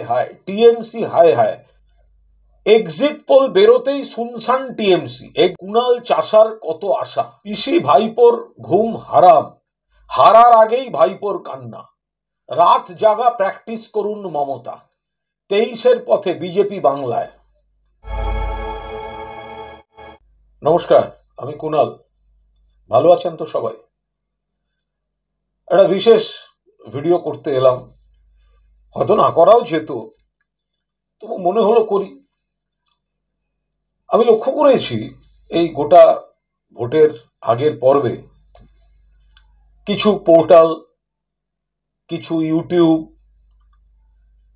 হায় TMC হায় হায়। Exit pole বেরোতেই শুনশান TMC. এই কুণাল চাষার কত আশা, পিসি ভাইপোর ঘুম হারাম, হারার আগেই ভাইপোর কান্না, রাত জাগা প্র্যাকটিস করুন মমতা, 23-এর পথে বিজেপি বাংলায়। নমস্কার, আমি কুণাল। ভালো আছেন তো সবাই? একটা বিশেষ ভিডিও করতে এলাম, হয়তো না করাও যেত, তবু মনে হলো করি। আমি লক্ষ্য করেছি এই গোটা ভোটের আগের পর্বে কিছু পোর্টাল, কিছু ইউটিউব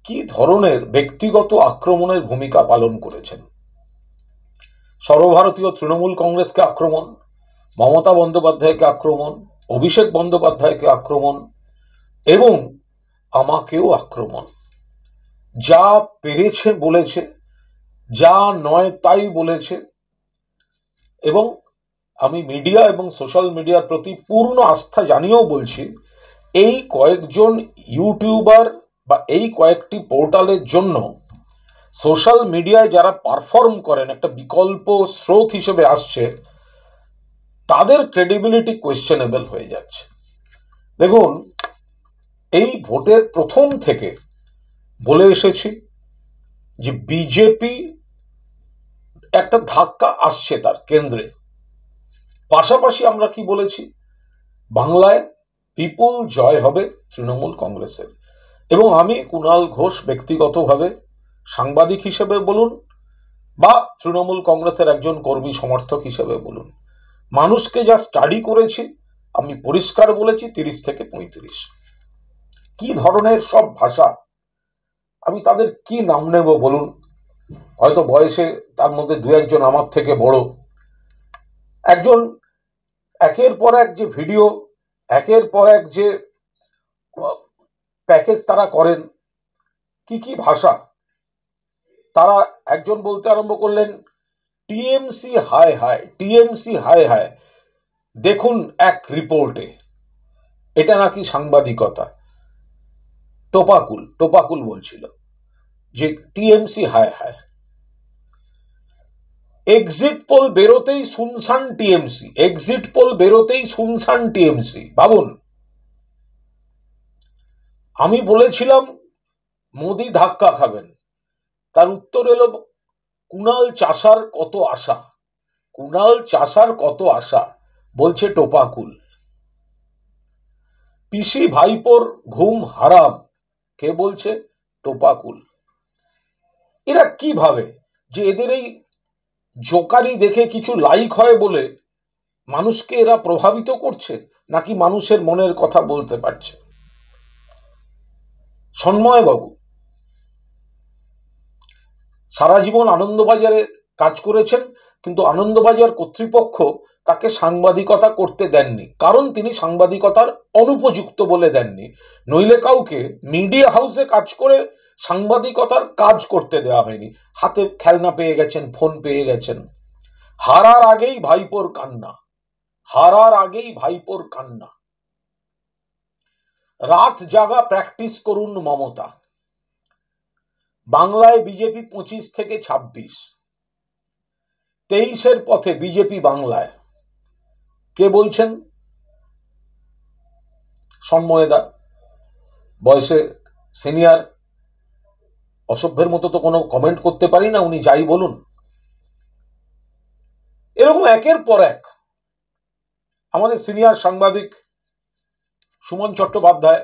কি ধরনের ব্যক্তিগত আক্রমণের ভূমিকা পালন করেছেন। সর্বভারতীয় তৃণমূল কংগ্রেসকে আক্রমণ, মমতা বন্দ্যোপাধ্যায়কে আক্রমণ, অভিষেক বন্দ্যোপাধ্যায়কে আক্রমণ এবং আমাকেও আক্রমণ। যা পেরেছে বলেছে, যা নয় তাই বলেছে। এবং আমি মিডিয়া এবং সোশ্যাল মিডিয়ার প্রতি পূর্ণ আস্থা জানিয়েও বলছি, এই কয়েকজন ইউটিউবার বা এই কয়েকটি পোর্টালের জন্য সোশ্যাল মিডিয়ায় যারা পারফর্ম করেন, একটা বিকল্প স্রোত হিসেবে আসছে, তাদের ক্রেডিবিলিটি কোয়েশ্চেনেবল হয়ে যাচ্ছে। দেখুন, এই ভোটের প্রথম থেকে বলে এসেছি যে বিজেপি একটা ধাক্কা আসছে তার কেন্দ্রে। পাশাপাশি আমরা কি বলেছি, বাংলায় বিপুল জয় হবে তৃণমূল কংগ্রেসের। এবং আমি কুণাল ঘোষ ব্যক্তিগতভাবে, সাংবাদিক হিসেবে বলুন বা তৃণমূল কংগ্রেসের একজন কর্মী সমর্থক হিসেবে বলুন, মানুষকে যা স্টাডি করেছি আমি পরিষ্কার বলেছি 30 থেকে 35। কি ধরনের সব ভাষা, আমি তাদের কি নাম নেব বলুন? হয়তো বয়সে তার মধ্যে দু একজন আমার থেকে বড়। একজন একের পর এক যে ভিডিও, একের পর এক যে প্যাকেজ তারা করেন, কি কি ভাষা। তারা একজন বলতে আরম্ভ করলেন, টিএমসি হায় হায়, টিএমসি হায় হায়, দেখুন এক রিপোর্টে। এটা নাকি সাংবাদিকতা। টোপাকুল বলছিল যে টিএমসি হায় হায়। এক্সিট পোল বেরোতেই শুনশান টিএমসি, এক্সিট পোল বেরোতেই শুনশান টিএমসি। ভাবুন, আমি বলেছিলাম মোদি ধাক্কা খাবেন, তার উত্তর এলো কুণাল চাষার কত আশা, কুণাল চাষার কত আশা, বলছে টোপাকুল। পিসি ভাইপোর ঘুম হারাম, কে বলছে? টোপাকুল। এরা কি ভাবে যে এদের এই জোকারি দেখে কিছু লাইক হয় বলে মানুষকে এরা প্রভাবিত করছে, নাকি মানুষের মনের কথা বলতে পারছে? সন্ময় বাবু সারা জীবন আনন্দবাজারে কাজ করেছেন, কিন্তু আনন্দবাজার কর্তৃপক্ষ তাকে সাংবাদিকতা করতে দেননি, কারণ তিনি সাংবাদিকতার অনুপযুক্ত বলে দেননি। নইলে কাউকে মিডিয়া হাউসে কাজ করে সাংবাদিকতার কাজ করতে দেওয়া হয়নি। হাতে খেলনা পেয়ে গেছেন, ফোন পেয়ে গেছেন। হারার আগেই ভাইপোর কান্না, হারার আগেই ভাইপোর কান্না, রাত জাগা প্র্যাকটিস করুন মমতা। বাংলায় বিজেপি 25 থেকে 26, 23-এর পথে বিজেপি বাংলায়। কে বলছেন? সন্ময়দা, বয়সে সিনিয়র, অসভ্যের মতো তো কোনো কমেন্ট করতে পারি না, উনি যাই বলুন। এরকম একের পর এক আমাদের সিনিয়র সাংবাদিক সুমন চট্টোপাধ্যায়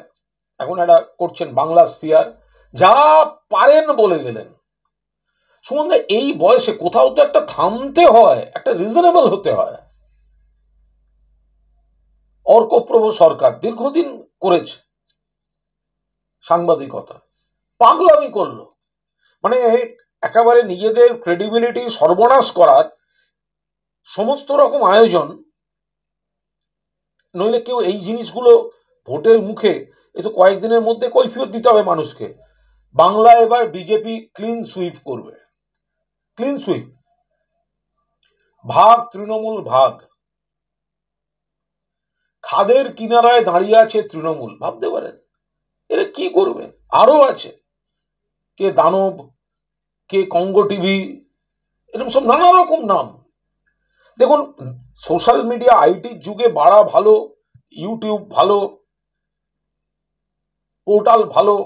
এখন এটা করছেন বাংলা স্পিয়ার, যা পারেন বলে গেলেন। সুমন, এই বয়সে কোথাও তো একটা থামতে হয়, একটা রিজনেবল হতে হয়। অর্কপ্রভ সরকার দীর্ঘদিন করেছে সাংবাদিকতা, পাগলামি করলো, মানে একেবারে নিজেদের ক্রেডিবিলিটি সর্বনাশ করার সমস্ত রকম আয়োজন। নইলে কেউ এই জিনিসগুলো ভোটের মুখে, এ তো কয়েকদিনের মধ্যে কৈফিয়ত দিতে হবে মানুষকে। বাংলা এবার বিজেপি ক্লিন সুইপ করবে, ক্লিন সুইপ। ভাগ তৃণমূল ভাগ, খাদের কিনারায় দাঁড়িয়ে আছে তৃণমূল। ভাবতে পারেন এরা কি করবে? আরো আছে, কে দানব, কে কঙ্গো টিভি, এরকম সব নানা রকম নাম। দেখুন, সোশ্যাল মিডিয়া আইটির যুগে বাড়া ভালো, ইউটিউব ভালো, পোর্টাল ভালো,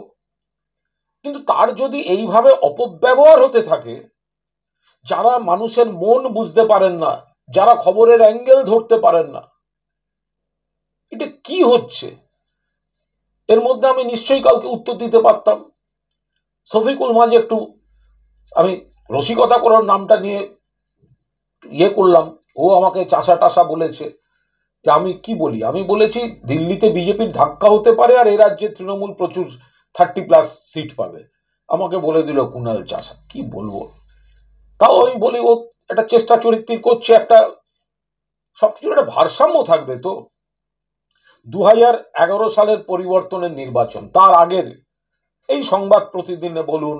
কিন্তু তার যদি এইভাবে অপব্যবহার হতে থাকে, যারা মানুষের মন বুঝতে পারেন না, যারা খবরের অ্যাঙ্গেল ধরতে পারেন না, এটা কি হচ্ছে? এর মধ্যে আমি নিশ্চয়ই কাউকে উত্তর দিতে পারতাম। শফিকুল মাঝে একটু আমি রসিকতা করার নামটা নিয়ে করলাম, ও আমাকে চাষা টাসা বলেছে। যে আমি কি বলি, আমি বলেছি দিল্লিতে বিজেপির ধাক্কা হতে পারে আর এই রাজ্যে তৃণমূল প্রচুর 30+ সিট পাবে। আমাকে বলে দিল কুণাল চাষা। কি বলবো, তাও আমি বলি ও একটা চেষ্টা চরিত্র করছে, একটা সবকিছুর একটা ভারসাম্য থাকবে তো। 2011 সালের পরিবর্তনের নির্বাচন, তার আগের এই সংবাদ প্রতিদিনে বলুন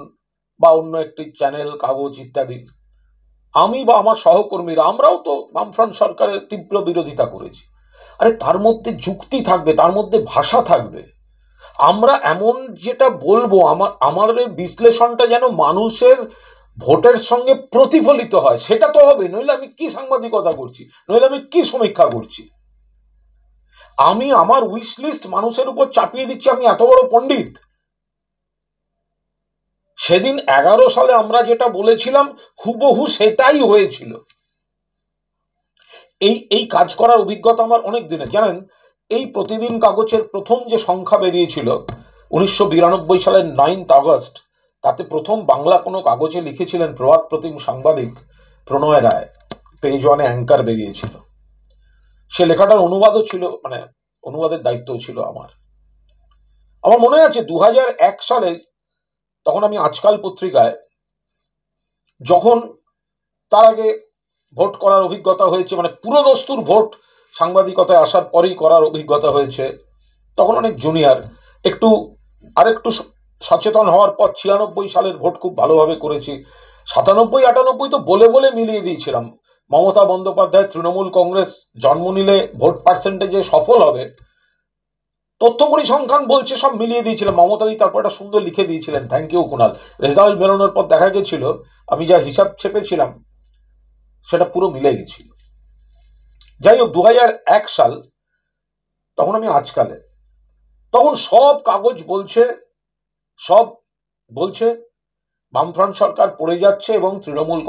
বা অন্য একটি চ্যানেল, কাগজ ইত্যাদি, আমি বা আমার সহকর্মীরা আমরাও তো বামফ্রন্ট সরকারের তীব্র বিরোধিতা করেছি। আরে তার মধ্যে যুক্তি থাকবে, তার মধ্যে ভাষা থাকবে। আমরা এমন যেটা বলবো, আমার বিশ্লেষণটা যেন মানুষের ভোটের সঙ্গে প্রতিফলিত হয়, সেটা তো হবে। নইলে আমি কি সাংবাদিকতা করছি, নইলে আমি কি সমীক্ষা করছি? আমি আমার উইশ লিস্ট মানুষের উপর চাপিয়ে দিচ্ছি, আমি এত বড় পণ্ডিত? সেদিন 11 সালে আমরা যেটা বলেছিলাম হুবহু সেটাই হয়েছিল। এই কাজ করার অভিজ্ঞতা আমার অনেক দিনের। জানেন, এই প্রতিদিন কাগজের প্রথম যে সংখ্যা বেরিয়েছিল 1992 সালের 9 আগস্ট, তাতে প্রথম বাংলা কোনো কাগজে লিখেছিলেন প্রভাত প্রতিম সাংবাদিক প্রণয় রায়। পেজ ওয়ানে অ্যাঙ্কার বেরিয়েছিল। সে লেখাটার অনুবাদও ছিল, মানে অনুবাদের দায়িত্বও ছিল আমার। আমার মনে আছে 2001 সালে, তখন আমি আজকাল পত্রিকায়, যখন তার আগে ভোট করার অভিজ্ঞতা হয়েছে, মানে পুরোদস্তুর ভোট সাংবাদিকতায় আসার পরেই করার অভিজ্ঞতা হয়েছে, তখন অনেক জুনিয়র, আরেকটু সচেতন হওয়ার পর 96 সালের ভোট খুব ভালোভাবে করেছি। 97-98 তো বলে বলে মিলিয়ে দিয়েছিলাম। মমতা বন্দ্যোপাধ্যায় তৃণমূল কংগ্রেস জন্ম নিলে ভোট পার্সেন্টেজে সফল হবে, তথ্য পরিসংখ্যান বলছে, সব মিলিয়ে দিয়েছিলাম। মমতাদি তারপর একটা সুন্দর লিখে দিয়েছিলেন, থ্যাংক ইউ কুণাল। রেজাল্ট বেরোনোর পর দেখা গেছিল আমি যা হিসাব ছেপেছিলাম সেটা পুরো মিলে গেছিল। যাই হোক, 2001 সাল, তখন আমি আজকালে, তখন সব কাগজ বলছে বামফ্রন্ট সরকার পড়ে যাচ্ছে এবং তৃণমূল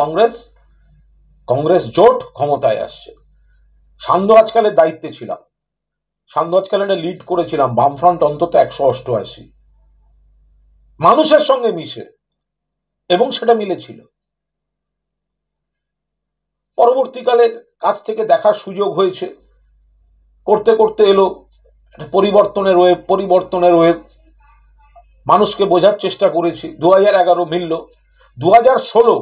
কংগ্রেস জোট ক্ষমতায় আসছে। সান্ধ্য আজকালের দায়িত্বে ছিলাম, সান্ধ্য আজকালে লিড করেছিলাম। বামফ্রন্ট অন্তত 188 মানুষের সঙ্গে মিশে, এবং সেটা মিলেছিল। পরবর্তীকালে কাছ থেকে দেখার সুযোগ হয়েছে, করতে করতে এলো পরিবর্তনের ওয়েব, মানুষকে বোঝার চেষ্টা করেছি। 2011 মিলল, 2016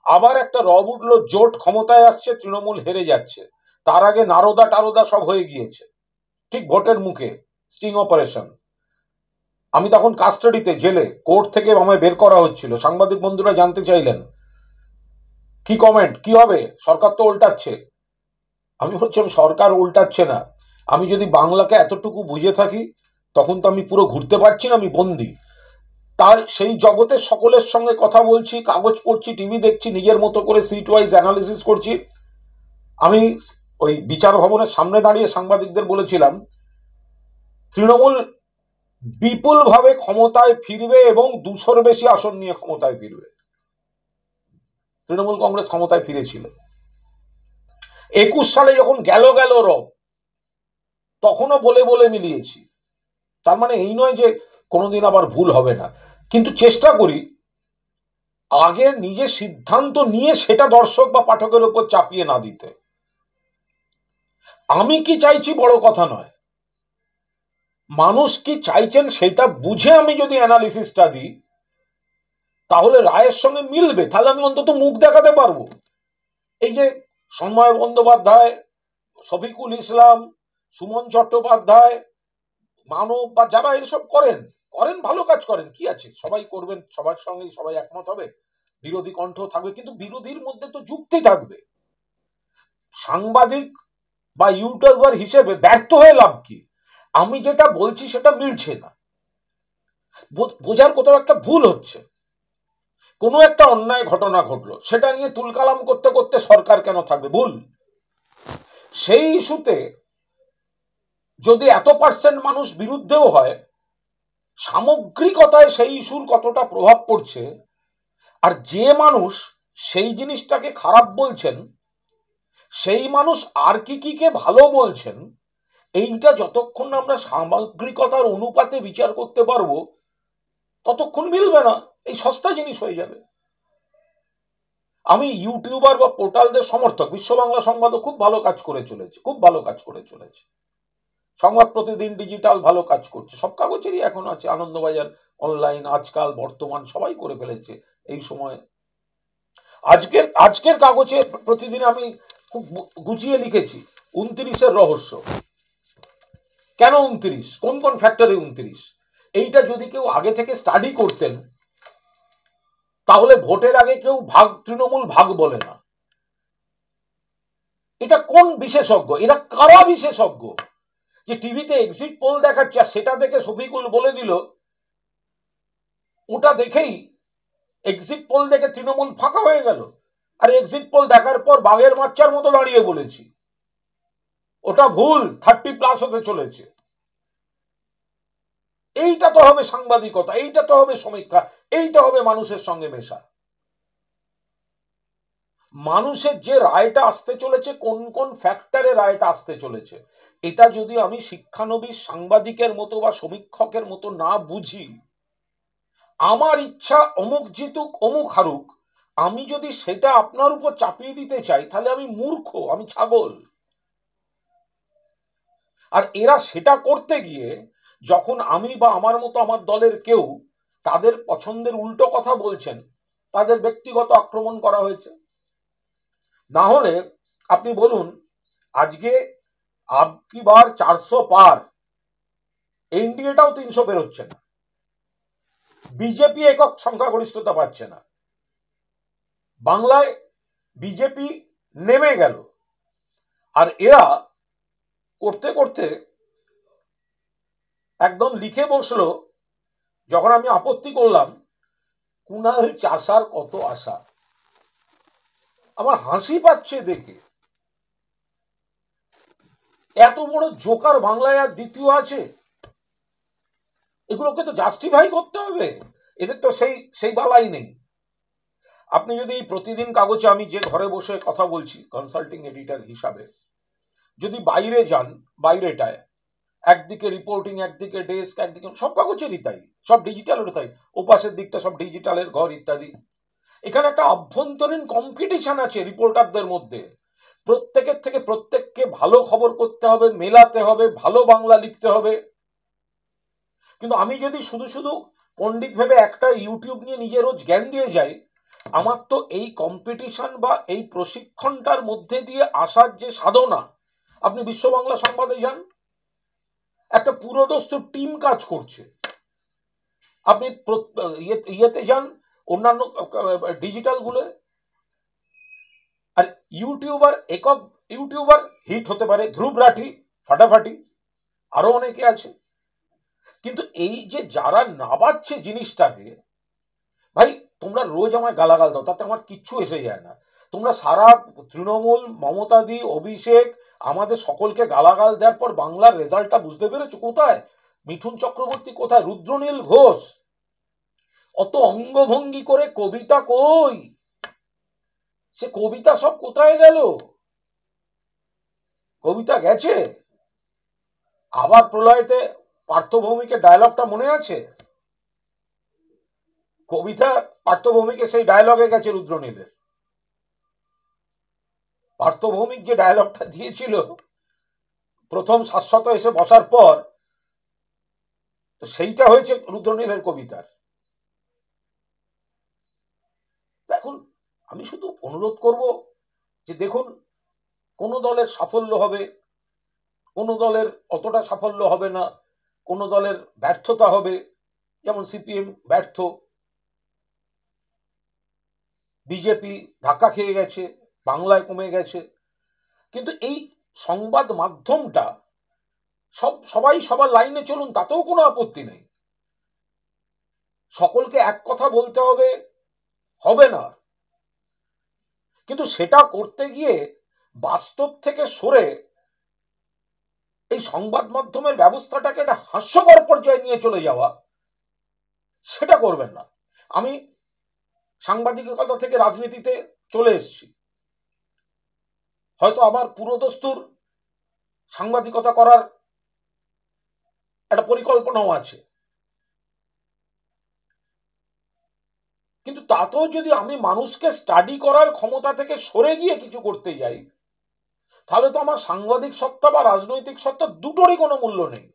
আবার একটা রব উঠলো, জোট ক্ষমতায় আসছে, তৃণমূল হেরে যাচ্ছে। তার আগে নারদা সব হয়ে গিয়েছে, ঠিক ভোটের মুখে স্টিং অপারেশন। আমি তখন কাস্টাডিতে, জেলে, কোর্ট থেকে আমায় বের করা হচ্ছিল। সাংবাদিক বন্ধুরা জানতে চাইলেন কি কমেন্ট, কি হবে, সরকার তো উল্টাচ্ছে। আমি বলছিলাম সরকার উল্টাচ্ছে না, আমি যদি বাংলাকে এতটুকু বুঝে থাকি তখন তো আমি পুরো ঘুরতে পারছি না, আমি বন্দি। তার সেই জগতে সকলের সঙ্গে কথা বলছি, কাগজ পড়ছি, টিভি দেখছি, নিজের মতো করে সিট ওয়াইজ অ্যানালিসিস করছি। আমি ওই বিচার ভবনের সামনে দাঁড়িয়ে সাংবাদিকদের বলেছিলাম তৃণমূল বিপুলভাবে ক্ষমতায় ফিরবে এবং 200-র বেশি আসন নিয়ে ক্ষমতায় ফিরবে। তৃণমূল কংগ্রেস ক্ষমতায় ফিরেছিল। 21 সালে যখন গেল রব, তখনও বলে বলে মিলিয়েছি। তার মানে এই নয় যে কোনোদিন আবার ভুল হবে না, কিন্তু চেষ্টা করি আগে নিজে সিদ্ধান্ত নিয়ে সেটা দর্শক বা পাঠকের উপর চাপিয়ে না দিতে। আমি কি চাইছি বড় কথা নয়, মানুষ কি চাইছেন সেটা বুঝে আমি যদি অ্যানালিসিসটা দিই, তাহলে রায়ের সঙ্গে মিলবে, তাহলে আমি অন্তত মুখ দেখাতে পারবো। এই যে সন্ময় বন্দ্যোপাধ্যায়, শফিকুল ইসলাম, সুমন চট্টোপাধ্যায়, মানব বা যারা এসব করেন ভালো কাজ করেন, কি আছে, সবাই করবেন, সবার সঙ্গে সবাই একমত হবে, বিরোধী কণ্ঠ থাকবে, কিন্তু বিরোধীর মধ্যে তো যুক্তি থাকবে। সাংবাদিক বা ইউটিউবার হিসেবে ব্যর্থ হয়ে লাভ কি? আমি যেটা বলছি সেটা মিলছে না, বোঝার কোথাও একটা ভুল হচ্ছে। কোনো একটা অন্যায় ঘটনা ঘটলো, সেটা নিয়ে তুলকালাম করতে করতে সরকার কেন থাকবে? ভুল। সেই ইস্যুতে যদি এত পার্সেন্ট মানুষ বিরুদ্ধেও হয়, সামগ্রিকতায় সেই ইস্যুর কতটা প্রভাব পড়ছে, আর যে মানুষ সেই জিনিসটাকে খারাপ বলছেন সেই মানুষ আর কে ভালো বলছেন, এইটা যতক্ষণ না আমরা সামগ্রিকতার অনুপাতে বিচার করতে পারবো ততক্ষণ মিলবে না, এই সস্তা জিনিস হয়ে যাবে। আমি ইউটিউবার বা পোর্টালদের সমর্থক। বিশ্ব বাংলা সংবাদও খুব ভালো কাজ করে চলেছে, খুব ভালো কাজ করে চলেছে। সংবাদ প্রতিদিন ডিজিটাল ভালো কাজ করছে, সব কাগজেরই এখন আছে, আনন্দবাজার, অনলাইন, আজকাল, বর্তমান সবাই করে ফেলেছে এই সময়। আজকের কাগজে প্রতিদিন আমি খুব গুছিয়ে লিখেছি 29-এর রহস্য। কেন 29, কোন কোন ফ্যাক্টরে 29, এইটা যদি কেউ আগে থেকে স্টাডি করতেন তাহলে ভোটের আগে কেউ তৃণমূল ভাগ বলে না। এটা কোন বিশেষজ্ঞ, এরা কারা বিশেষজ্ঞ যে টিভিতে এক্সিট পোল দেখাচ্ছে আর সেটা দেখে শফিকুল বলে দিল ওটা দেখেই এক্সিট পোল দেখে তৃণমূল ফাঁকা হয়ে গেল, আর এক্সিট পোল দেখার পর বাঘের বাচ্চার মতো দাঁড়িয়ে বলেছি ওটা ভুল, 30+ হতে চলেছে। এইটা তো হবে সাংবাদিকতা, এইটা তো হবে সমীক্ষা, এইটা হবে মানুষের সঙ্গে মেশা। মানুষের যে রায়টা আসতে চলেছে, কোন কোন ফ্যাক্টরে রায়টা আসতে চলেছে, এটা যদি আমি শিক্ষানবিশ সাংবাদিকের মতো বা সমীক্ষকের মতো না বুঝি, আমার ইচ্ছা অমুক জিতুক অমুক হারুক, আমি যদি সেটা আপনার উপর চাপিয়ে দিতে চাই তাহলে আমি মূর্খ, আমি ছাগল। আর এরা সেটা করতে গিয়ে যখন আমি বা আমার মতো আমার দলের কেউ তাদের পছন্দের উল্টো কথা বলছেন, তাদের ব্যক্তিগত আক্রমণ করা হয়েছে। না হলে আপনি বলুন, আজকে আবকি বার 400 পার, এনডিএটাও 300 বেরোচ্ছে না, বিজেপি একক সংখ্যাগরিষ্ঠতা পাচ্ছে না, বাংলায় বিজেপি নেমে গেল। আর এরা করতে করতে একদম লিখে বসলো, যখন আমি আপত্তি করলাম, কুণাল চাষার কত আশা। আমার হাসি পাচ্ছে দেখে, এত বড় জোকার বাংলায় আর দ্বিতীয় আছে? এগুলোকে তো জাস্টিফাই করতে হবে, এদের তো সেই বালাই নেই। আপনি যদি প্রতিদিন কাগজে, আমি যে ঘরে বসে কথা বলছি কনসাল্টিং এডিটর হিসাবে, যদি বাইরে যান, বাইরেটায় একদিকে রিপোর্টিং, একদিকে ডেস্ক, একদিকে সব কাগজেরই তাই, সব ডিজিটালেরও তাই, ওপাশের দিকটা সব ডিজিটালের ঘর ইত্যাদি। এখানে একটা অভ্যন্তরীণ কম্পিটিশন আছে রিপোর্টারদের মধ্যে, প্রত্যেকের থেকে প্রত্যেককে ভালো খবর করতে হবে, মেলাতে হবে, ভালো বাংলা লিখতে হবে। কিন্তু আমি যদি শুধু শুধু পণ্ডিত ভেবে একটা ইউটিউব নিয়ে নিজে রোজ জ্ঞান দিয়ে যাই, আমার তো এই কম্পিটিশন বা এই প্রশিক্ষণটার মধ্যে দিয়ে আসার যে সাধনা, আপনি বিশ্ব বাংলা সংবাদে যান, একটা পুরোদস্তুর টিম কাজ করছে। আপনি ইয়েতে যান, অন্যান্য ডিজিটাল গুলো, আর একক ইউটিউবার হিট হতে পারে ধ্রুব রাঠি, ফাটাফাটি, আরো অনেকে আছে। কিন্তু এই যে যারা নাবাচ্ছে জিনিসটাকে, ভাই তোমরা রোজ আমায় গালাগাল দাও, তাতে আমার কিচ্ছু এসে যায় না। তোমরা সারা তৃণমূল, মমতাদি, অভিষেক, আমাদের সকলকে গালাগাল দেওয়ার পর বাংলার রেজাল্টটা বুঝতে পেরেছো কোথায়? মিঠুন চক্রবর্তী কোথায়? রুদ্রনীল ঘোষ অত অঙ্গভঙ্গি করে কবিতা কই? সে কবিতা সব কোথায় গেল? কবিতা গেছে? আবার প্রলয়েতে পার্থভৌমিকের ডায়লগটা মনে আছে? কবিতা পার্থভৌমিকের সেই ডায়লগে গেছে রুদ্রনীলের। পার্থভৌমিক যে ডায়লগটা দিয়েছিল প্রথম শাশ্বত এসে বসার পর, সেইটা হয়েছে রুদ্রনীলের কবিতার। এখন আমি শুধু অনুরোধ করব যে দেখুন, কোন দলের সাফল্য হবে, কোন দলের অতটা সাফল্য হবে না, কোন দলের ব্যর্থতা হবে, যেমন সিপিএম ব্যর্থ, বিজেপি ধাক্কা খেয়ে গেছে, বাংলায় কমে গেছে। কিন্তু এই সংবাদ মাধ্যমটা সবাই সবার লাইনে চলুন, তাতেও কোনো আপত্তি নেই। সকলকে এক কথা বলতে হবে, হবে না। কিন্তু সেটা করতে গিয়ে বাস্তব থেকে সরে এই সংবাদ মাধ্যমের ব্যবস্থাটাকে একটা হাস্যকর পর্যায়ে নিয়ে চলে যাওয়া, সেটা করবেন না। আমি সাংবাদিকতা থেকে রাজনীতিতে চলে এসেছি, হয়তো আমার পুরোদস্তুর সাংবাদিকতা করার একটা পরিকল্পনাও আছে, কিন্তু তাতেও যদি আমি মানুষকে স্টাডি করার ক্ষমতা থেকে সরে গিয়ে কিছু করতে যাই, তাহলে তো আমার সাংবাদিক সত্তা বা রাজনৈতিক সত্তা দুটোরই কোনো মূল্য নেই।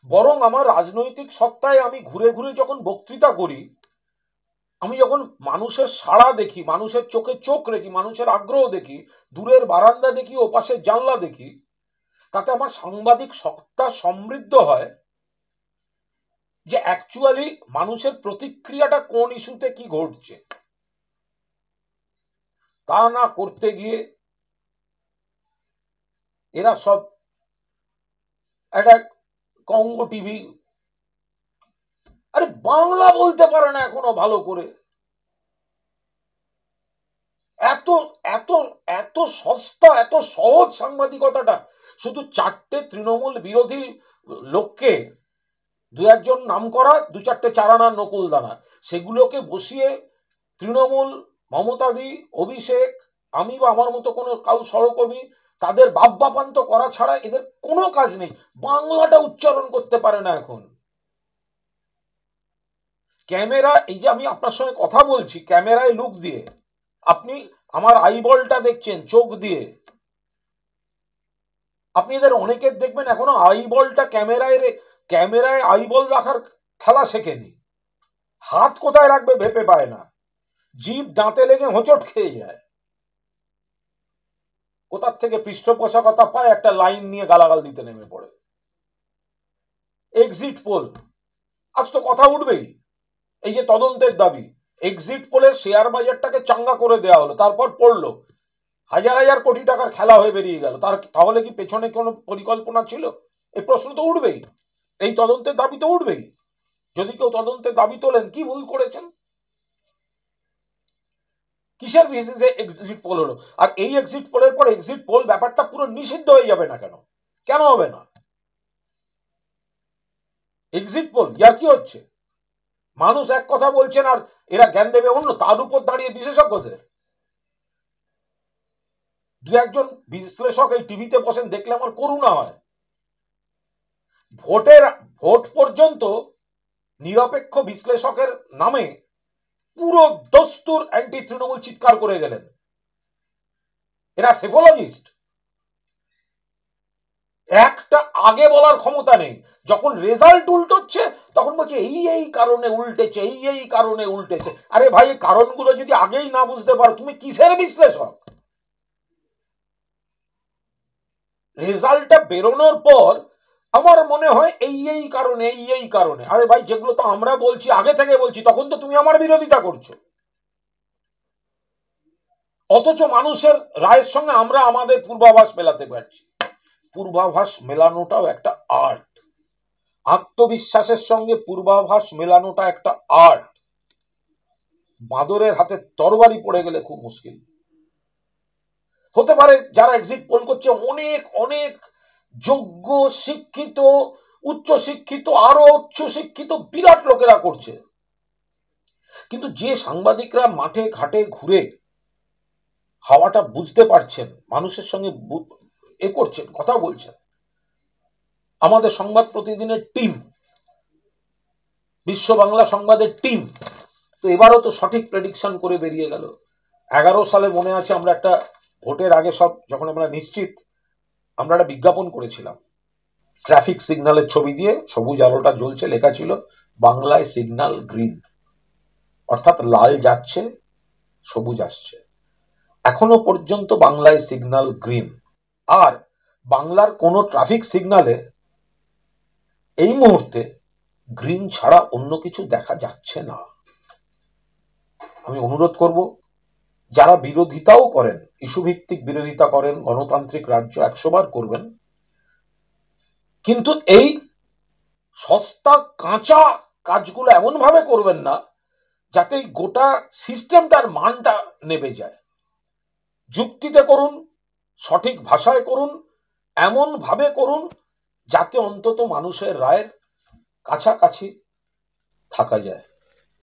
বরং আমার রাজনৈতিক সত্তায় আমি ঘুরে ঘুরে যখন বক্তৃতা করি, আমি যখন মানুষের সাড়া দেখি, মানুষের চোখে চোখ রেখি, মানুষের আগ্রহ দেখি, দূরের বারান্দা দেখি, ওপাশের জানলা দেখি, তাতে আমার সাংবাদিক সত্তা সমৃদ্ধ হয় যে অ্যাকচুয়ালি মানুষের প্রতিক্রিয়াটা কোন ইস্যুতে কি ঘটছে। তা না করতে গিয়ে এরা সব একটা কঙ্গ টিভি, আরে বাংলা বলতে পারে না এখনো ভালো করে, এত এত এত সস্তা, এত সহজ সাংবাদিকতাটা। শুধু চারটে তৃণমূল বিরোধী লোককে, দু একজন নাম করা দু চারটে চারানা নকুল দানা, সেগুলোকে বসিয়ে তৃণমূল, মমতাদি, অভিষেক, আমি বা আমার মতো কোনো কাউ সহকর্মী, তাদের বাপ বাপান্ত করা ছাড়া এদের কোনো কাজ নেই। বাংলাটা উচ্চারণ করতে পারে না এখন। ক্যামেরা, এই যে আমি আপনার সঙ্গে কথা বলছি ক্যামেরায় লুক দিয়ে, আপনি আমার আইবলটা দেখছেন চোখ দিয়ে, আপনি এদের অনেকের দেখবেন এখনো আইবলটা ক্যামেরায় আইবল রাখার খেলা শেখেনি। হাত কোথায় রাখবে ভেবে পায় না, জিভ দাঁতে লেগে হোঁচট খেয়ে যায়, কোথার থেকে পৃষ্ঠপোষকতা পায় একটা লাইন নিয়ে গালাগাল দিতে নেমে পড়ে। এক্সিট পোল, আজ তো কথা উঠবেই। এই যে তদন্তের দাবি, এক্সিট পোলের শেয়ার বাজারটাকে চাঙ্গা করে দেওয়া হলো, তারপর পড়লো হাজার হাজার কোটি টাকার খেলা হয়ে বেরিয়ে গেল। তাহলে কি পেছনে কোনো পরিকল্পনা ছিল? এই প্রশ্ন তো উঠবেই, এই তদন্তের দাবি তো উঠবেই। যদি কেউ তদন্তের দাবি তোলেন, কি ভুল করেছেন, কিসের বেসিসে এক্সিট পোল হলো? আর এই এক্সিট পোলের পর এক্সিট পোল ব্যাপারটা পুরো নিষিদ্ধ হয়ে যাবে না কেন? কেন হবে না? এক্সিট পোল ইয়ার কি হচ্ছে? মানুষ এক কথা বলছেন আর এরা জ্ঞান দেবে অন্য, তার উপর দাঁড়িয়ে বিশেষজ্ঞদের। দু একজন বিশ্লেষক এই টিভিতে বসেন, দেখলে আমার করুণা হয়। ভোট পর্যন্ত নিরপেক্ষ বিশ্লেষকের নামে পুরো দস্তুর অ্যান্টি তৃণমূল চিৎকার করে গেলেন। এরা সেফোলজিস্ট। একটা আগে বলার ক্ষমতা নেই, যখন রেজাল্ট উল্টোচ্ছে তখন বলছে এই এই কারণে উল্টেছে, এই এই কারণে উল্টেছে। আরে ভাই, কারণগুলো যদি আগেই না বুঝতে পারো, তুমি কিসের বিশ্লেষক? রেজাল্টটা বেরোনোর পর আমার মনে হয় এই এই কারণে, এই এই কারণে। আরে ভাই, যেগুলো তো আমরা বলছি, আগে থেকে বলছি, তখন তো তুমি আমার বিরোধিতা করছো। অথচ মানুষের রায়ের সঙ্গে আমরা আমাদের পূর্বাভাস মেলাতে পারছি। পূর্বাভাস মেলানোটাও একটা আর্ট। আত্মবিশ্বাসের সঙ্গে পূর্বাভাস মেলানোটা একটা আর্ট। বাঁদরের হাতে তরবারি পড়ে গেলে খুব মুশকিল। হতে পারে যারা এক্সিট পোল করছে অনেক অনেক যোগ্য, শিক্ষিত, উচ্চ শিক্ষিত, আরো উচ্চ শিক্ষিত বিরাট লোকেরা করছে, কিন্তু যে সাংবাদিকরা মাঠে ঘাটে ঘুরে হাওয়াটা বুঝতে পারছেন, মানুষের সঙ্গে এ করছেন, কথা বলছেন, আমাদের সংবাদ প্রতিদিনের টিম, বিশ্ব বাংলা সংবাদের টিম, তো এবারও তো সঠিক প্রেডিকশন করে বেরিয়ে গেল। 11 সালে মনে আছে, আমরা একটা ভোটের আগে সব যখন আমরা নিশ্চিত, আমরা একটা বিজ্ঞাপন করেছিলাম ট্রাফিক সিগন্যালের ছবি দিয়ে, সবুজ আলোটা জ্বলছে, লেখা ছিল বাংলায় সিগন্যাল গ্রিন, অর্থাৎ লাল যাচ্ছে সবুজ আসছে। এখনো পর্যন্ত বাংলায় সিগন্যাল গ্রিন। আর বাংলার কোনো ট্রাফিক সিগন্যালে এই মুহূর্তে গ্রিন ছাড়া অন্য কিছু দেখা যাচ্ছে না। আমি অনুরোধ করব, যারা বিরোধিতাও করেন, ইস্যুভিত্তিক বিরোধিতা করেন, গণতান্ত্রিক রাজ্য 100 বার করবেন, কিন্তু এই সস্তা কাঁচা কাজগুলো এমন ভাবে করবেন না যাতে এই গোটা সিস্টেমটার মানটা নেমে যায়। যুক্তিতে করুন, সঠিক ভাষায় করুন, এমন ভাবে করুন যাতে অন্তত মানুষের রায়ের কাছাকাছি থাকা যায়।